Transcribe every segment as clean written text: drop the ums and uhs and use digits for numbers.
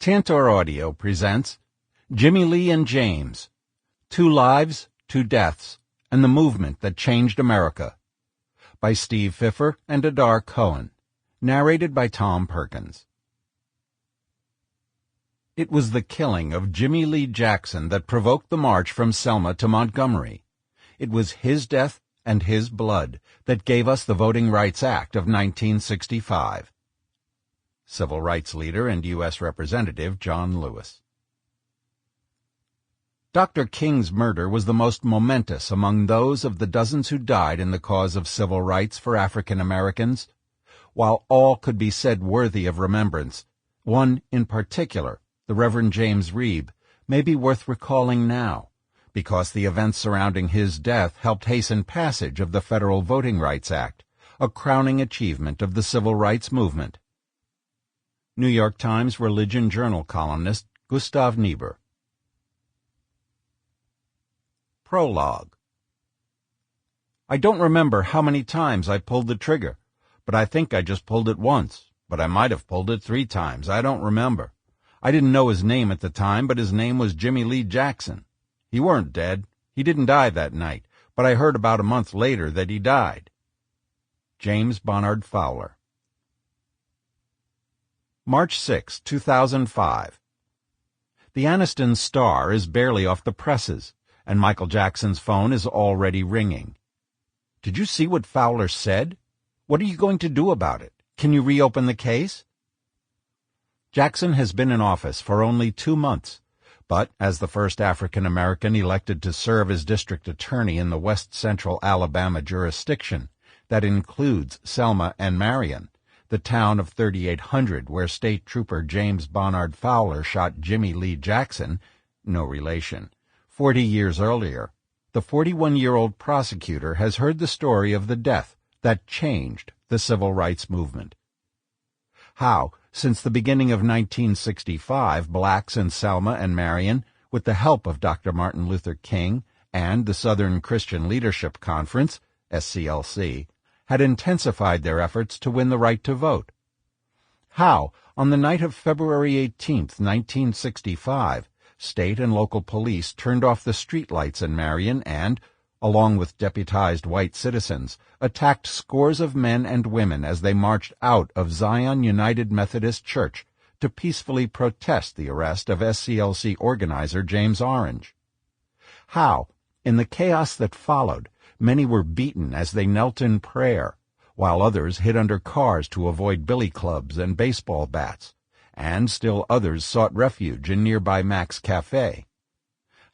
Tantor Audio presents Jimmie Lee and James, Two Lives, Two Deaths, and the Movement That Changed America, by Steve Fiffer and Adar Cohen, narrated by Tom Perkins. It was the killing of Jimmie Lee Jackson that provoked the march from Selma to Montgomery. It was his death and his blood that gave us the Voting Rights Act of 1965. Civil rights leader and U.S. Representative John Lewis. Dr. King's murder was the most momentous among those of the dozens who died in the cause of civil rights for African Americans. While all could be said worthy of remembrance, one in particular, the Reverend James Reeb, may be worth recalling now, because the events surrounding his death helped hasten passage of the Federal Voting Rights Act, a crowning achievement of the civil rights movement. New York Times Religion Journal columnist Gustav Niebuhr. Prologue. I don't remember how many times I pulled the trigger, but I think I just pulled it once, but I might have pulled it 3 times. I don't remember. I didn't know his name at the time, but his name was Jimmie Lee Jackson. He weren't dead. He didn't die that night, but I heard about a month later that he died. James Bonnard Fowler. March 6, 2005. The Anniston Star is barely off the presses, and Michael Jackson's phone is already ringing. Did you see what Fowler said? What are you going to do about it? Can you reopen the case? Jackson has been in office for only 2 months, but as the first African American elected to serve as district attorney in the West Central Alabama jurisdiction, that includes Selma and Marion, the town of 3,800 where State Trooper James Bonnard Fowler shot Jimmie Lee Jackson, no relation, 40 years earlier, the 41-year-old prosecutor has heard the story of the death that changed the civil rights movement. How, since the beginning of 1965, blacks in Selma and Marion, with the help of Dr. Martin Luther King and the Southern Christian Leadership Conference, SCLC, had intensified their efforts to win the right to vote. How, on the night of February 18, 1965, state and local police turned off the streetlights in Marion and, along with deputized white citizens, attacked scores of men and women as they marched out of Zion United Methodist Church to peacefully protest the arrest of SCLC organizer James Orange. How, in the chaos that followed, many were beaten as they knelt in prayer, while others hid under cars to avoid billy clubs and baseball bats, and still others sought refuge in nearby Mac's Cafe.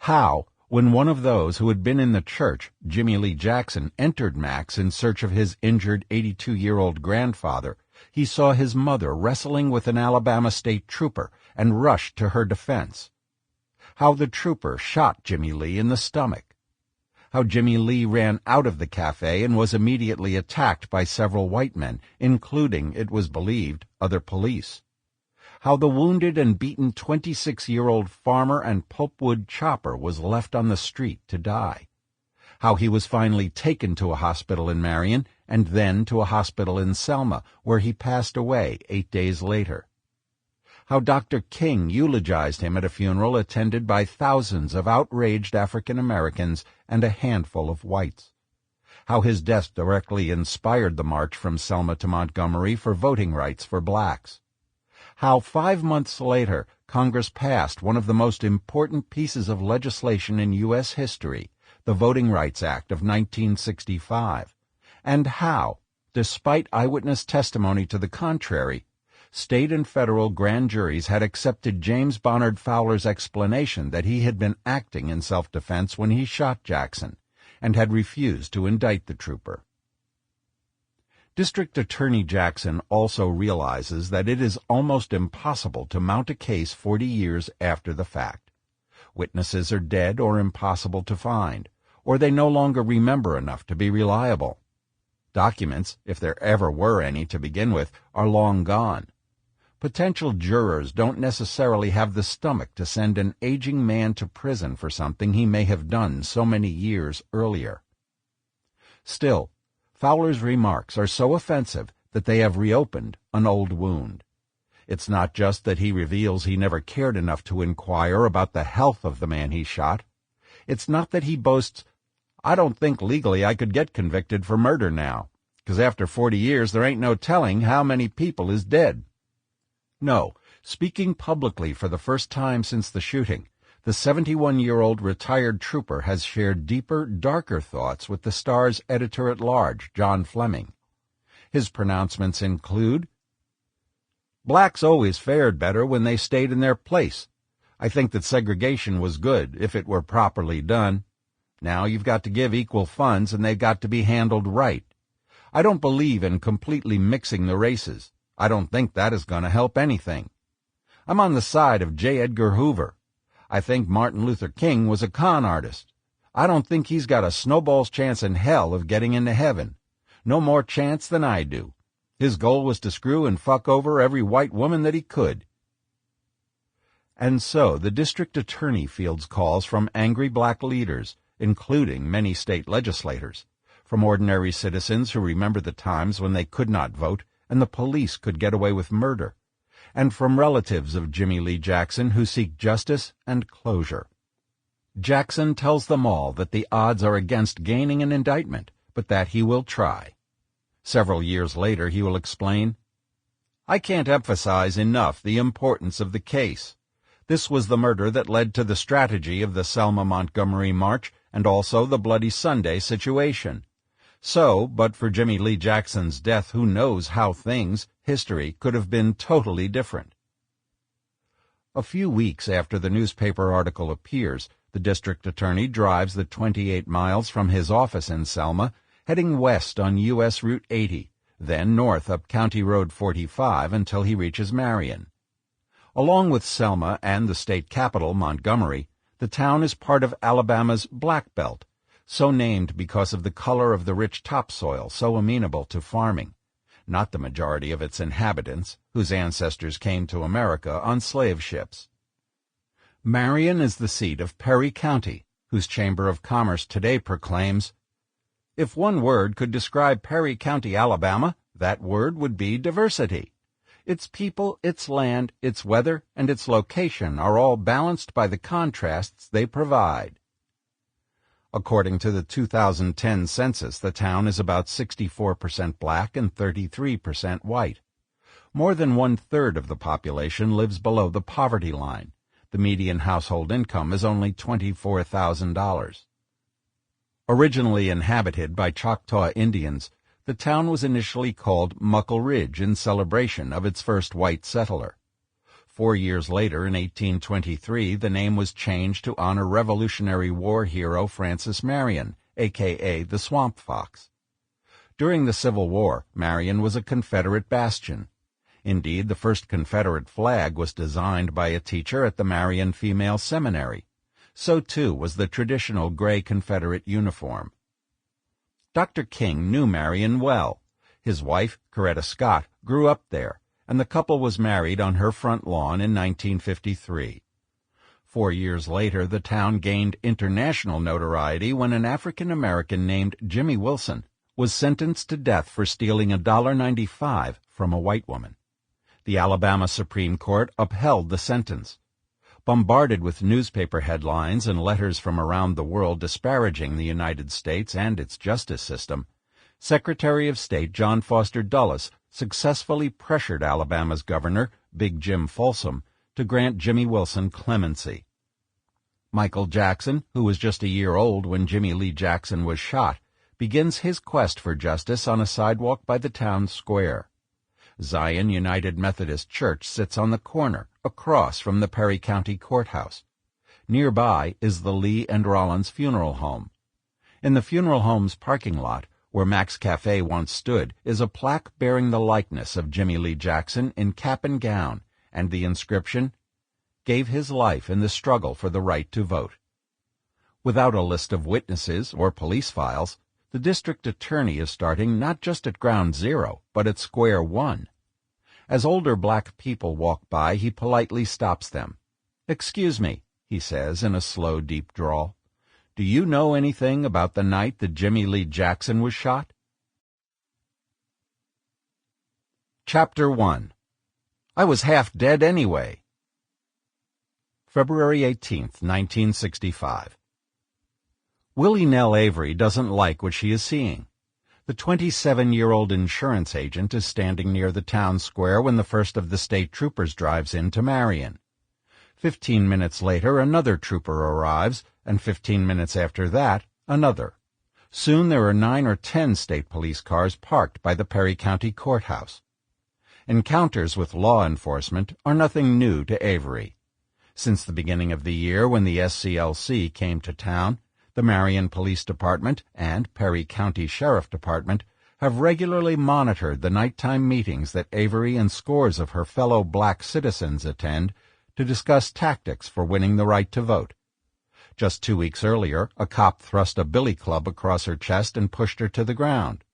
How, when one of those who had been in the church, Jimmie Lee Jackson, entered Mac's in search of his injured 82-year-old grandfather, he saw his mother wrestling with an Alabama state trooper and rushed to her defense. How the trooper shot Jimmie Lee in the stomach. How Jimmie Lee ran out of the cafe and was immediately attacked by several white men, including, it was believed, other police. How the wounded and beaten 26-year-old farmer and pulpwood chopper was left on the street to die. How he was finally taken to a hospital in Marion and then to a hospital in Selma, where he passed away 8 days later. How Dr. King eulogized him at a funeral attended by thousands of outraged African Americans and a handful of whites. How his death directly inspired the march from Selma to Montgomery for voting rights for blacks. How 5 months later Congress passed one of the most important pieces of legislation in U.S. history, the Voting Rights Act of 1965, and how, despite eyewitness testimony to the contrary, state and federal grand juries had accepted James Bonnard Fowler's explanation that he had been acting in self-defense when he shot Jackson, and had refused to indict the trooper. District Attorney Jackson also realizes that it is almost impossible to mount a case 40 years after the fact. Witnesses are dead or impossible to find, or they no longer remember enough to be reliable. Documents, if there ever were any to begin with, are long gone. Potential jurors don't necessarily have the stomach to send an aging man to prison for something he may have done so many years earlier. Still, Fowler's remarks are so offensive that they have reopened an old wound. It's not just that he reveals he never cared enough to inquire about the health of the man he shot. It's not that he boasts, "I don't think legally I could get convicted for murder now, 'cause after 40 years there ain't no telling how many people is dead." No, speaking publicly for the first time since the shooting, the 71-year-old retired trooper has shared deeper, darker thoughts with the Star's editor-at-large, John Fleming. His pronouncements include, "Blacks always fared better when they stayed in their place. I think that segregation was good if it were properly done. Now you've got to give equal funds, and they've got to be handled right. I don't believe in completely mixing the races. I don't think that is going to help anything. I'm on the side of J. Edgar Hoover. I think Martin Luther King was a con artist. I don't think he's got a snowball's chance in hell of getting into heaven. No more chance than I do. His goal was to screw and fuck over every white woman that he could." And so the district attorney fields calls from angry black leaders, including many state legislators, from ordinary citizens who remember the times when they could not vote and the police could get away with murder, and from relatives of Jimmie Lee Jackson who seek justice and closure. Jackson tells them all that the odds are against gaining an indictment, but that he will try. Several years later he will explain, "I can't emphasize enough the importance of the case. This was the murder that led to the strategy of the Selma-Montgomery March and also the Bloody Sunday situation. So, but for Jimmie Lee Jackson's death, who knows how history could have been totally different." A few weeks after the newspaper article appears, the district attorney drives the 28 miles from his office in Selma, heading west on U.S. Route 80, then north up County Road 45 until he reaches Marion. Along with Selma and the state capital, Montgomery, the town is part of Alabama's Black Belt, so named because of the color of the rich topsoil so amenable to farming, not the majority of its inhabitants, whose ancestors came to America on slave ships. Marion is the seat of Perry County, whose Chamber of Commerce today proclaims, "If one word could describe Perry County, Alabama, that word would be diversity. Its people, its land, its weather, and its location are all balanced by the contrasts they provide." According to the 2010 census, the town is about 64% black and 33% white. More than one-third of the population lives below the poverty line. The median household income is only $24,000. Originally inhabited by Choctaw Indians, the town was initially called Muckle Ridge in celebration of its first white settler. 4 years later, in 1823, the name was changed to honor Revolutionary War hero Francis Marion, a.k.a. the Swamp Fox. During the Civil War, Marion was a Confederate bastion. Indeed, the first Confederate flag was designed by a teacher at the Marion Female Seminary. So, too, was the traditional gray Confederate uniform. Dr. King knew Marion well. His wife, Coretta Scott, grew up there, and the couple was married on her front lawn in 1953. 4 years later, the town gained international notoriety when an African-American named Jimmy Wilson was sentenced to death for stealing $1.95 from a white woman. The Alabama Supreme Court upheld the sentence. Bombarded with newspaper headlines and letters from around the world disparaging the United States and its justice system, Secretary of State John Foster Dulles successfully pressured Alabama's governor, Big Jim Folsom, to grant Jimmy Wilson clemency. Michael Jackson, who was just a year old when Jimmie Lee Jackson was shot, begins his quest for justice on a sidewalk by the town square. Zion United Methodist Church sits on the corner, across from the Perry County Courthouse. Nearby is the Lee and Rollins Funeral Home. In the funeral home's parking lot, where Mac's Cafe once stood, is a plaque bearing the likeness of Jimmie Lee Jackson in cap and gown, and the inscription, "Gave his life in the struggle for the right to vote." Without a list of witnesses or police files, the district attorney is starting not just at ground zero, but at square one. As older black people walk by, he politely stops them. "Excuse me," he says in a slow, deep drawl. "Do you know anything about the night that Jimmie Lee Jackson was shot?" Chapter 1. I was half dead anyway. February 18th, 1965. Willie Nell Avery doesn't like what she is seeing. The 27-year-old insurance agent is standing near the town square when the first of the state troopers drives into Marion. 15 minutes later, another trooper arrives, and 15 minutes after that, another. Soon there are 9 or 10 state police cars parked by the Perry County Courthouse. Encounters with law enforcement are nothing new to Avery. Since the beginning of the year, when the SCLC came to town, the Marion Police Department and Perry County Sheriff Department have regularly monitored the nighttime meetings that Avery and scores of her fellow black citizens attend to discuss tactics for winning the right to vote. Just 2 weeks earlier, a cop thrust a billy club across her chest and pushed her to the ground.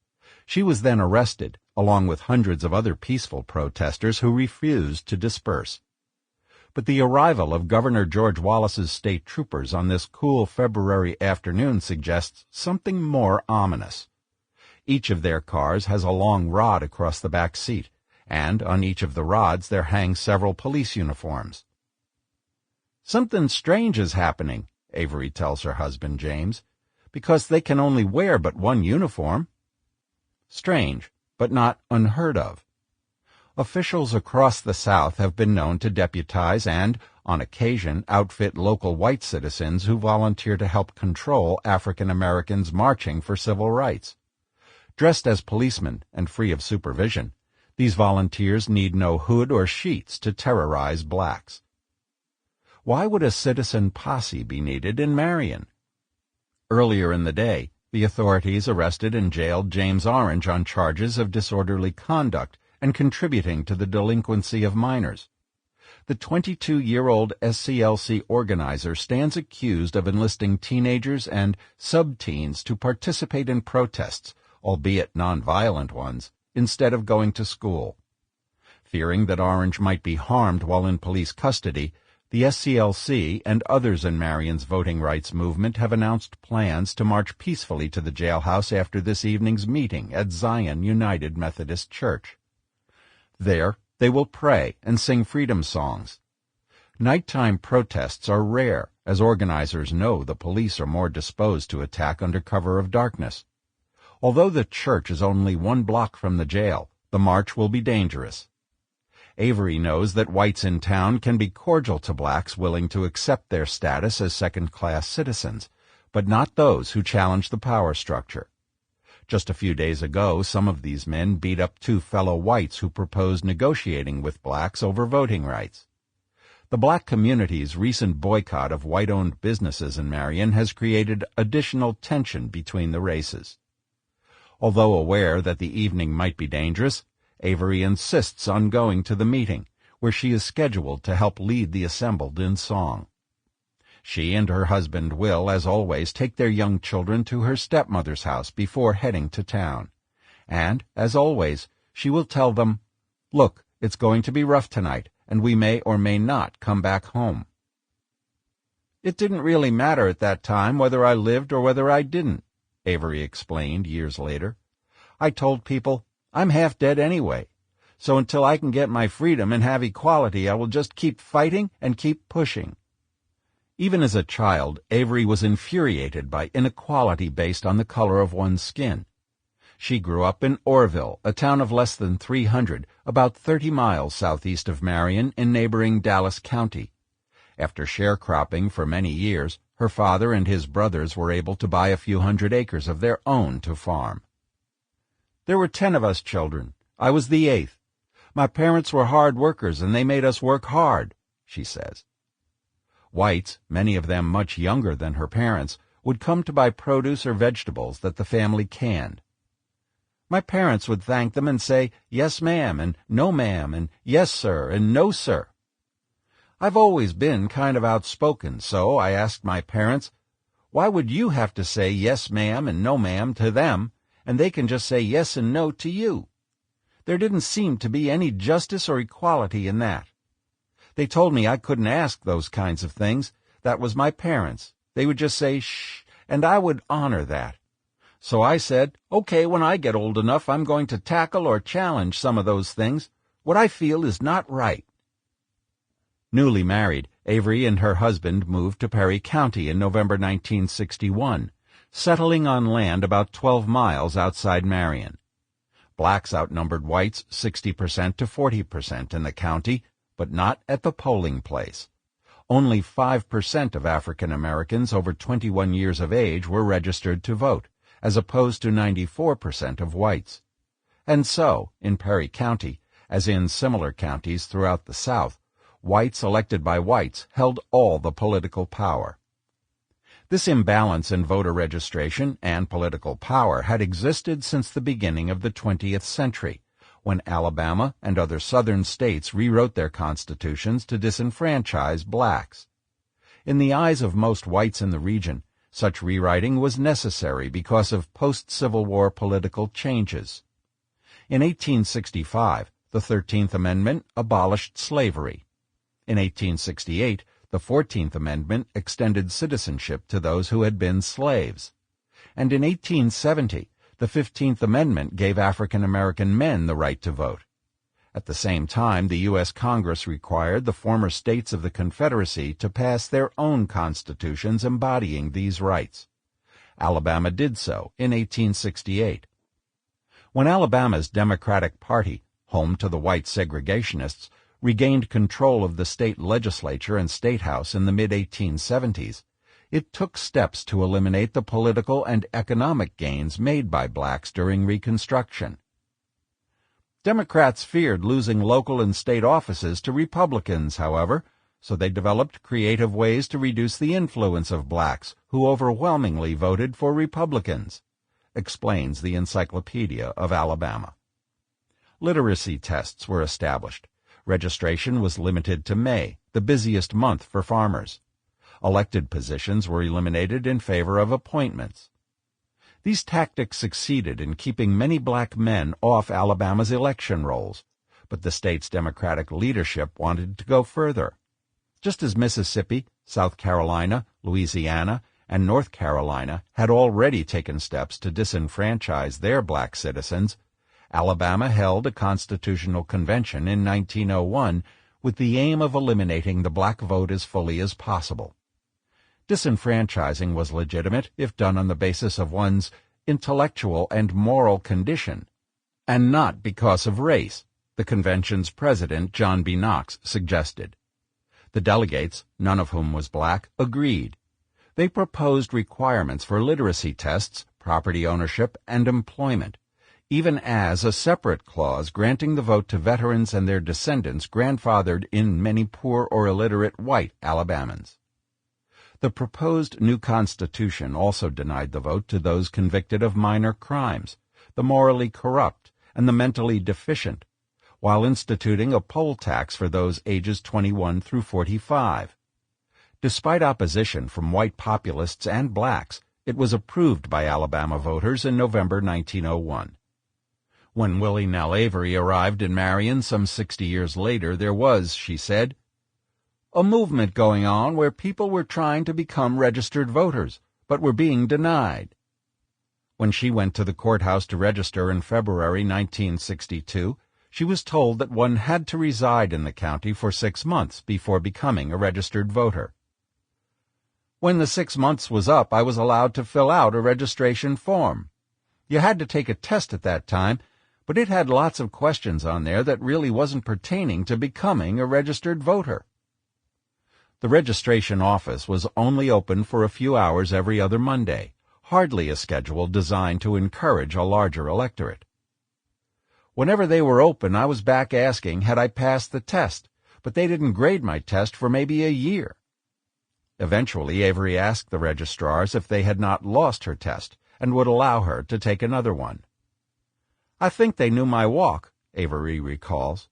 She was then arrested, along with hundreds of other peaceful protesters who refused to disperse. But the arrival of Governor George Wallace's state troopers on this cool February afternoon suggests something more ominous. Each of their cars has a long rod across the back seat, and on each of the rods there hang several police uniforms. "Something strange is happening," Avery tells her husband James, "because they can only wear but one uniform." Strange, but not unheard of. Officials across the South have been known to deputize and, on occasion, outfit local white citizens who volunteer to help control African Americans marching for civil rights. Dressed as policemen and free of supervision, these volunteers need no hood or sheets to terrorize blacks. Why would a citizen posse be needed in Marion? Earlier in the day, the authorities arrested and jailed James Orange on charges of disorderly conduct and contributing to the delinquency of minors. The 22-year-old SCLC organizer stands accused of enlisting teenagers and sub-teens to participate in protests, albeit nonviolent ones, instead of going to school. Fearing that Orange might be harmed while in police custody, the SCLC and others in Marion's voting rights movement have announced plans to march peacefully to the jailhouse after this evening's meeting at Zion United Methodist Church. There, they will pray and sing freedom songs. Nighttime protests are rare, as organizers know the police are more disposed to attack under cover of darkness. Although the church is only 1 block from the jail, the march will be dangerous. Avery knows that whites in town can be cordial to blacks willing to accept their status as second-class citizens, but not those who challenge the power structure. Just a few days ago, some of these men beat up 2 fellow whites who proposed negotiating with blacks over voting rights. The black community's recent boycott of white-owned businesses in Marion has created additional tension between the races. Although aware that the evening might be dangerous, Avery insists on going to the meeting, where she is scheduled to help lead the assembled in song. She and her husband will, as always, take their young children to her stepmother's house before heading to town. And, as always, she will tell them, "Look, it's going to be rough tonight, and we may or may not come back home." "It didn't really matter at that time whether I lived or whether I didn't," Avery explained years later. "I told people, I'm half dead anyway, so until I can get my freedom and have equality, I will just keep fighting and keep pushing." Even as a child, Avery was infuriated by inequality based on the color of one's skin. She grew up in Orville, a town of less than 300, about 30 miles southeast of Marion in neighboring Dallas County. After sharecropping for many years, her father and his brothers were able to buy a few hundred acres of their own to farm. "There were 10 of us children. I was the 8th. My parents were hard workers, and they made us work hard," she says. Whites, many of them much younger than her parents, would come to buy produce or vegetables that the family canned. My parents would thank them and say, "Yes, ma'am," and "No, ma'am," and "Yes, sir," and "No, sir." I've always been kind of outspoken, so I asked my parents, "Why would you have to say yes, ma'am, and no, ma'am to them, and they can just say yes and no to you?" There didn't seem to be any justice or equality in that. They told me I couldn't ask those kinds of things. That was my parents. They would just say, "Shh," and I would honor that. So I said, "Okay, when I get old enough, I'm going to tackle or challenge some of those things. What I feel is not right." Newly married, Avery and her husband moved to Perry County in November 1961, settling on land about 12 miles outside Marion. Blacks outnumbered whites 60% to 40% in the county, but not at the polling place. Only 5% of African Americans over 21 years of age were registered to vote, as opposed to 94% of whites. And so, in Perry County, as in similar counties throughout the South, whites elected by whites held all the political power. This imbalance in voter registration and political power had existed since the beginning of the 20th century, when Alabama and other Southern states rewrote their constitutions to disenfranchise blacks. In the eyes of most whites in the region, such rewriting was necessary because of post-Civil War political changes. In 1865, the 13th Amendment abolished slavery. In 1868, the 14th Amendment extended citizenship to those who had been slaves. And in 1870, the 15th Amendment gave African American men the right to vote. At the same time, the U.S. Congress required the former states of the Confederacy to pass their own constitutions embodying these rights. Alabama did so in 1868. When Alabama's Democratic Party, home to the white segregationists, regained control of the state legislature and state house in the mid-1870s, it took steps to eliminate the political and economic gains made by blacks during Reconstruction. Democrats feared losing local and state offices to Republicans, however, so they developed creative ways to reduce the influence of blacks, who overwhelmingly voted for Republicans, explains the Encyclopedia of Alabama. Literacy tests were established. Registration was limited to May, the busiest month for farmers. Elected positions were eliminated in favor of appointments. These tactics succeeded in keeping many black men off Alabama's election rolls, but the state's Democratic leadership wanted to go further. Just as Mississippi, South Carolina, Louisiana, and North Carolina had already taken steps to disenfranchise their black citizens, Alabama held a constitutional convention in 1901 with the aim of eliminating the black vote as fully as possible. Disenfranchising was legitimate if done on the basis of one's intellectual and moral condition, and not because of race, the convention's president, John B. Knox, suggested. The delegates, none of whom was black, agreed. They proposed requirements for literacy tests, property ownership, and employment, even as a separate clause granting the vote to veterans and their descendants grandfathered in many poor or illiterate white Alabamans. The proposed new constitution also denied the vote to those convicted of minor crimes, the morally corrupt, and the mentally deficient, while instituting a poll tax for those ages 21 through 45. Despite opposition from white populists and blacks, it was approved by Alabama voters in November 1901. When Willie Nell Avery arrived in Marion some 60 years later, there was, she said, a movement going on where people were trying to become registered voters, but were being denied. When she went to the courthouse to register in February 1962, she was told that one had to reside in the county for 6 months before becoming a registered voter. When the 6 months was up, I was allowed to fill out a registration form. You had to take a test at that time, but it had lots of questions on there that really wasn't pertaining to becoming a registered voter. The registration office was only open for a few hours every other Monday, hardly a schedule designed to encourage a larger electorate. Whenever they were open, I was back asking had I passed the test, but they didn't grade my test for maybe a year. Eventually, Avery asked the registrars if they had not lost her test and would allow her to take another one. I think they knew my walk, Avery recalls.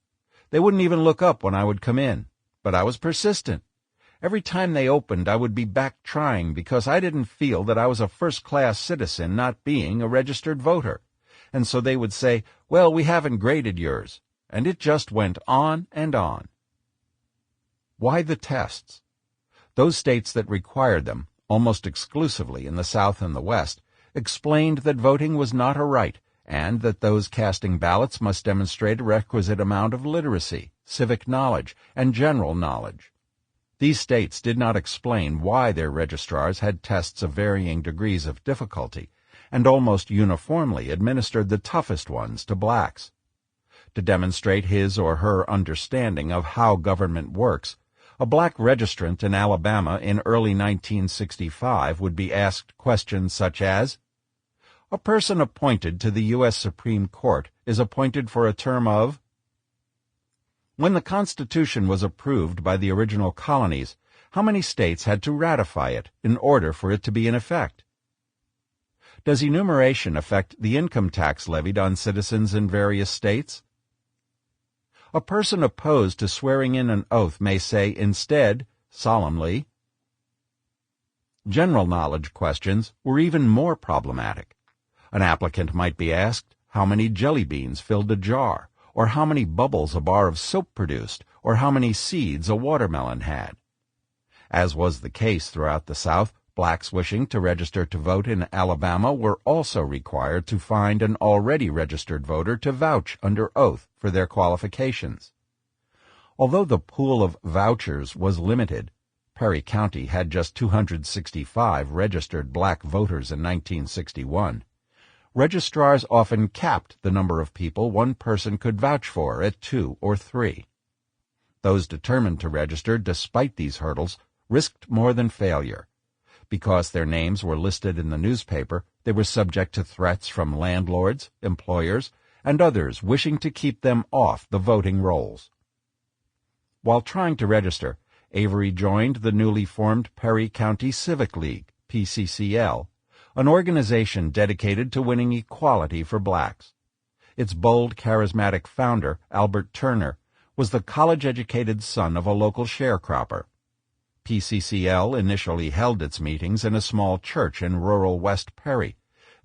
They wouldn't even look up when I would come in, but I was persistent. Every time they opened, I would be back trying because I didn't feel that I was a first-class citizen not being a registered voter. And so they would say, well, we haven't graded yours. And it just went on and on. Why the tests? Those states that required them, almost exclusively in the South and the West, explained that voting was not a right and that those casting ballots must demonstrate a requisite amount of literacy, civic knowledge, and general knowledge. These states did not explain why their registrars had tests of varying degrees of difficulty, and almost uniformly administered the toughest ones to blacks. To demonstrate his or her understanding of how government works, a black registrant in Alabama in early 1965 would be asked questions such as, "A person appointed to the U.S. Supreme Court is appointed for a term of..." When the Constitution was approved by the original colonies, how many states had to ratify it in order for it to be in effect? Does enumeration affect the income tax levied on citizens in various states? A person opposed to swearing in an oath may say instead, solemnly. General knowledge questions were even more problematic. An applicant might be asked how many jelly beans filled a jar, or how many bubbles a bar of soap produced, or how many seeds a watermelon had. As was the case throughout the South, blacks wishing to register to vote in Alabama were also required to find an already registered voter to vouch under oath for their qualifications. Although the pool of vouchers was limited, Perry County had just 265 registered black voters in 1961. Registrars often capped the number of people one person could vouch for at 2 or 3. Those determined to register despite these hurdles risked more than failure. Because their names were listed in the newspaper, they were subject to threats from landlords, employers, and others wishing to keep them off the voting rolls. While trying to register, Avery joined the newly formed Perry County Civic League, PCCL, an organization dedicated to winning equality for blacks. Its bold, charismatic founder, Albert Turner, was the college-educated son of a local sharecropper. PCCL initially held its meetings in a small church in rural West Perry,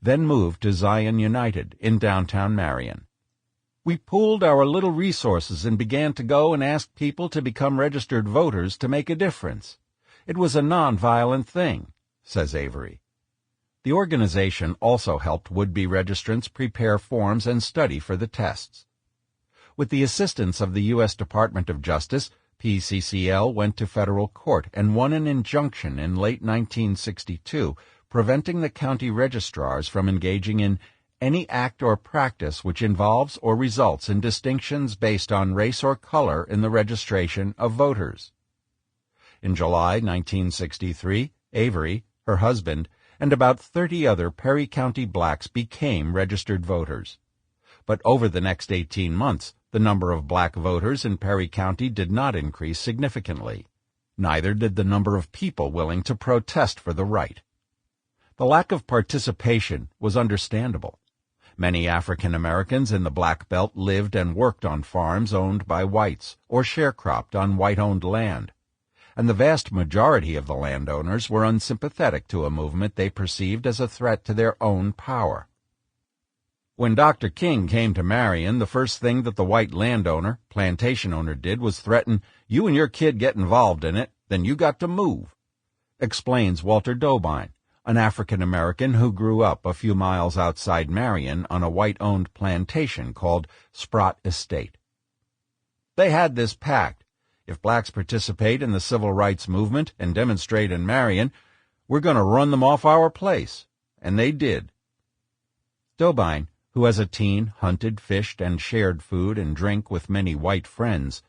then moved to Zion United in downtown Marion. "We pooled our little resources and began to go and ask people to become registered voters to make a difference. It was a non-violent thing," says Avery. The organization also helped would-be registrants prepare forms and study for the tests. With the assistance of the U.S. Department of Justice, PCCL went to federal court and won an injunction in late 1962 preventing the county registrars from engaging in any act or practice which involves or results in distinctions based on race or color in the registration of voters. In July 1963, Avery, her husband, and about 30 other Perry County blacks became registered voters. But over the next 18 months, the number of black voters in Perry County did not increase significantly. Neither did the number of people willing to protest for the right. The lack of participation was understandable. Many African Americans in the Black Belt lived and worked on farms owned by whites or sharecropped on white-owned land, and the vast majority of the landowners were unsympathetic to a movement they perceived as a threat to their own power. When Dr. King came to Marion, the first thing that the white landowner, plantation owner, did was threaten, "You and your kid get involved in it, then you got to move," explains Walter Dobine, an African-American who grew up a few miles outside Marion on a white-owned plantation called Sprott Estate. They had this pact: if blacks participate in the civil rights movement and demonstrate in Marion, we're going to run them off our place. And they did. Dobine, who as a teen hunted, fished, and shared food and drink with many white friends,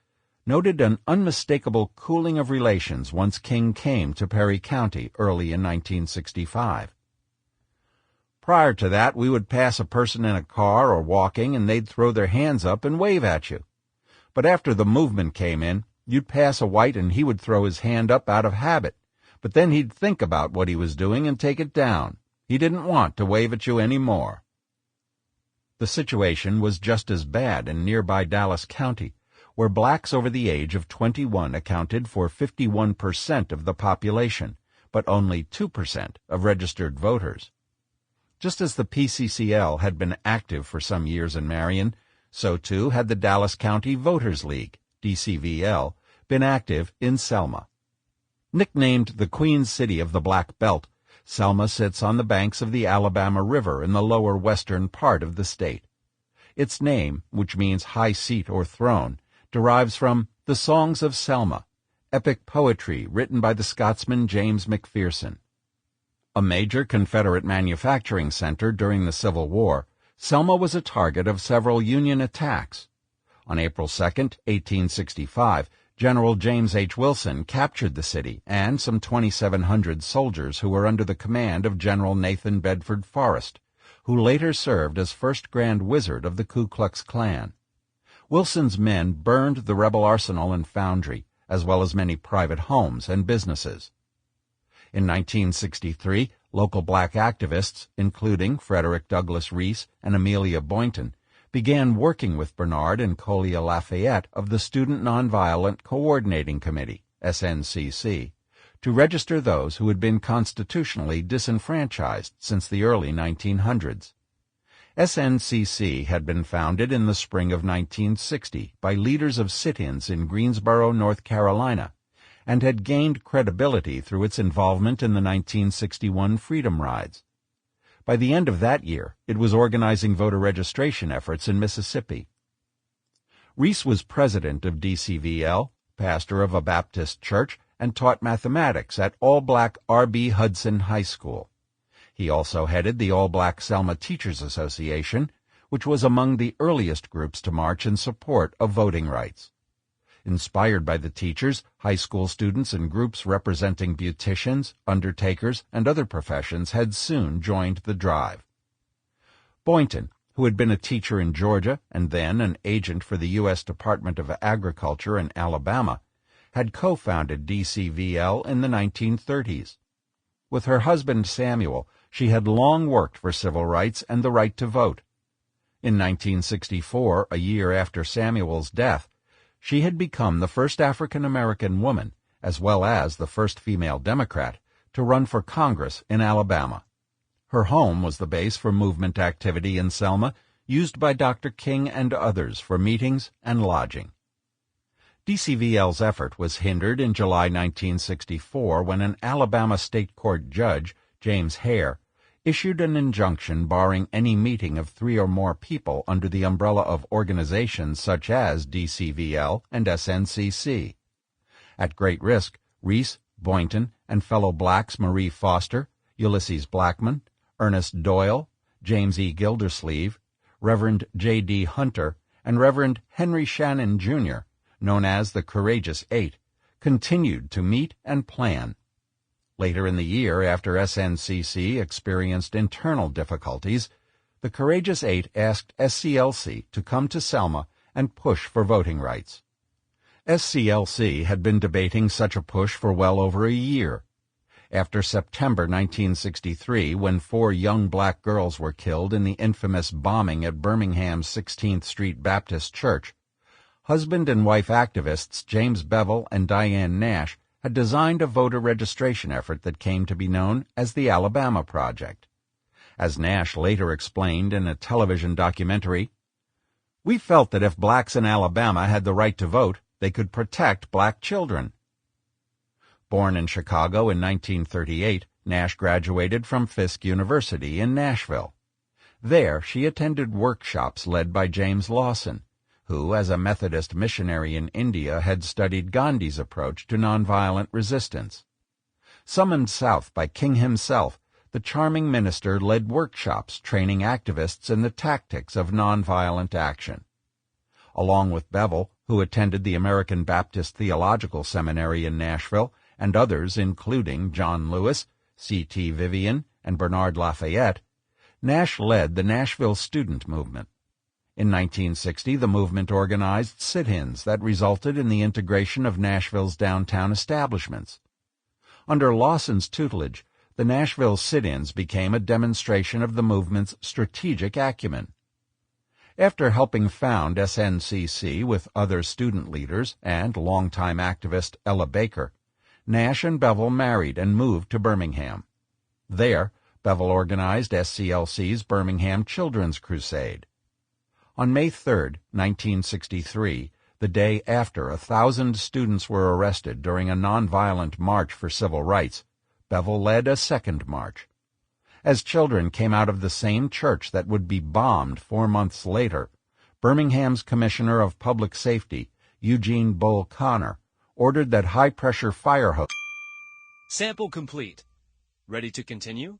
noted an unmistakable cooling of relations once King came to Perry County early in 1965. "Prior to that, we would pass a person in a car or walking, and they'd throw their hands up and wave at you. But after the movement came in, you'd pass a white and he would throw his hand up out of habit, but then he'd think about what he was doing and take it down. He didn't want to wave at you any more." The situation was just as bad in nearby Dallas County, where blacks over the age of 21 accounted for 51% of the population, but only 2% of registered voters. Just as the PCCL had been active for some years in Marion, so too had the Dallas County Voters League, DCVL, been active in Selma. Nicknamed the Queen City of the Black Belt, Selma sits on the banks of the Alabama River in the lower western part of the state. Its name, which means high seat or throne, derives from the Songs of Selma, epic poetry written by the Scotsman James McPherson. A major Confederate manufacturing center during the Civil War, Selma was a target of several Union attacks. On April 2, 1865, General James H. Wilson captured the city and some 2,700 soldiers who were under the command of General Nathan Bedford Forrest, who later served as first Grand Wizard of the Ku Klux Klan. Wilson's men burned the rebel arsenal and foundry, as well as many private homes and businesses. In 1963, local black activists, including Frederick Douglass Reese and Amelia Boynton, began working with Bernard and Collier Lafayette of the Student Nonviolent Coordinating Committee, SNCC, to register those who had been constitutionally disenfranchised since the early 1900s. SNCC had been founded in the spring of 1960 by leaders of sit-ins in Greensboro, North Carolina, and had gained credibility through its involvement in the 1961 Freedom Rides. By the end of that year, it was organizing voter registration efforts in Mississippi. Reese was president of DCVL, pastor of a Baptist church, and taught mathematics at all-black R.B. Hudson High School. He also headed the All-Black Selma Teachers Association, which was among the earliest groups to march in support of voting rights. Inspired by the teachers, high school students and groups representing beauticians, undertakers, and other professions had soon joined the drive. Boynton, who had been a teacher in Georgia and then an agent for the U.S. Department of Agriculture in Alabama, had co-founded DCVL in the 1930s. With her husband Samuel, she had long worked for civil rights and the right to vote. In 1964, a year after Samuel's death, she had become the first African-American woman, as well as the first female Democrat, to run for Congress in Alabama. Her home was the base for movement activity in Selma, used by Dr. King and others for meetings and lodging. DCVL's effort was hindered in July 1964 when an Alabama state court judge, James Hare, issued an injunction barring any meeting of 3 or more people under the umbrella of organizations such as DCVL and SNCC. At great risk, Reese, Boynton, and fellow blacks Marie Foster, Ulysses Blackman, Ernest Doyle, James E. Gildersleeve, Reverend J.D. Hunter, and Reverend Henry Shannon, Jr., known as the Courageous Eight, continued to meet and plan. Later in the year, after SNCC experienced internal difficulties, the Courageous Eight asked SCLC to come to Selma and push for voting rights. SCLC had been debating such a push for well over a year. After September 1963, when 4 young black girls were killed in the infamous bombing at Birmingham's 16th Street Baptist Church, husband and wife activists James Bevel and Diane Nash had designed a voter registration effort that came to be known as the Alabama Project. As Nash later explained in a television documentary, "We felt that if blacks in Alabama had the right to vote, they could protect black children." Born in Chicago in 1938, Nash graduated from Fisk University in Nashville. There, she attended workshops led by James Lawson, who, as a Methodist missionary in India, had studied Gandhi's approach to nonviolent resistance. Summoned south by King himself, the charming minister led workshops training activists in the tactics of nonviolent action. Along with Bevel, who attended the American Baptist Theological Seminary in Nashville, and others including John Lewis, C.T. Vivian, and Bernard Lafayette, Nash led the Nashville student movement. In 1960, the movement organized sit-ins that resulted in the integration of Nashville's downtown establishments. Under Lawson's tutelage, the Nashville sit-ins became a demonstration of the movement's strategic acumen. After helping found SNCC with other student leaders and longtime activist Ella Baker, Nash and Bevel married and moved to Birmingham. There, Bevel organized SCLC's Birmingham Children's Crusade. On May 3, 1963, the day after 1,000 students were arrested during a nonviolent march for civil rights, Bevel led a second march. As children came out of the same church that would be bombed 4 months later, Birmingham's Commissioner of Public Safety, Eugene Bull Connor, ordered that high-pressure fire hose... Sample complete. Ready to continue?